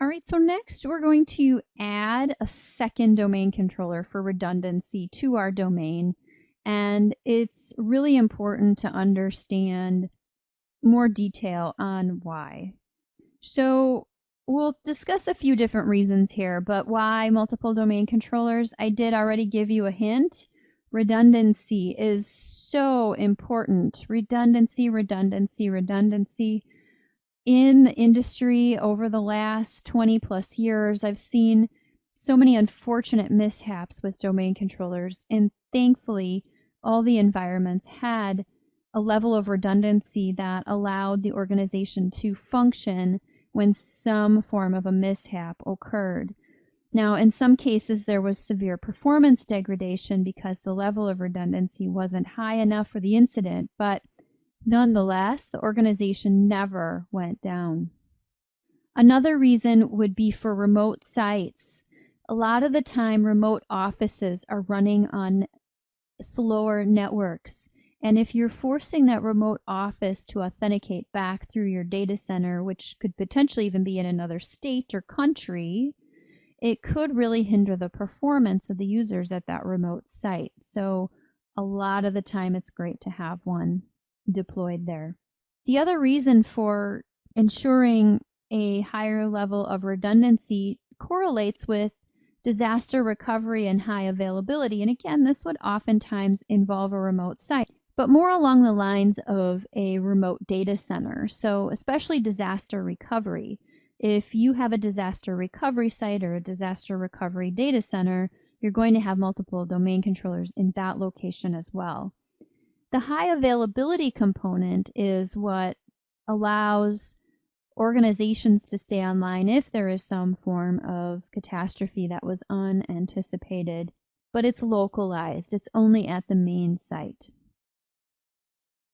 All right, so next we're going to add a second domain controller for redundancy to our domain. And it's really important to understand more detail on why. So we'll discuss a few different reasons here, but why multiple domain controllers? I did already give you a hint. Redundancy is so important. Redundancy, redundancy, redundancy. In the industry over the last 20 plus years, I've seen so many unfortunate mishaps with domain controllers, and thankfully, all the environments had a level of redundancy that allowed the organization to function when some form of a mishap occurred. Now, in some cases, there was severe performance degradation because the level of redundancy wasn't high enough for the incident, but nonetheless, the organization never went down. Another reason would be for remote sites. A lot of the time, remote offices are running on slower networks. And if you're forcing that remote office to authenticate back through your data center, which could potentially even be in another state or country, it could really hinder the performance of the users at that remote site. So a lot of the time, it's great to have one deployed there. The other reason for ensuring a higher level of redundancy correlates with disaster recovery and high availability. And again, this would oftentimes involve a remote site, but more along the lines of a remote data center. So especially disaster recovery. If you have a disaster recovery site or a disaster recovery data center, you're going to have multiple domain controllers in that location as well. The high availability component is what allows organizations to stay online if there is some form of catastrophe that was unanticipated, but it's localized. It's only at the main site.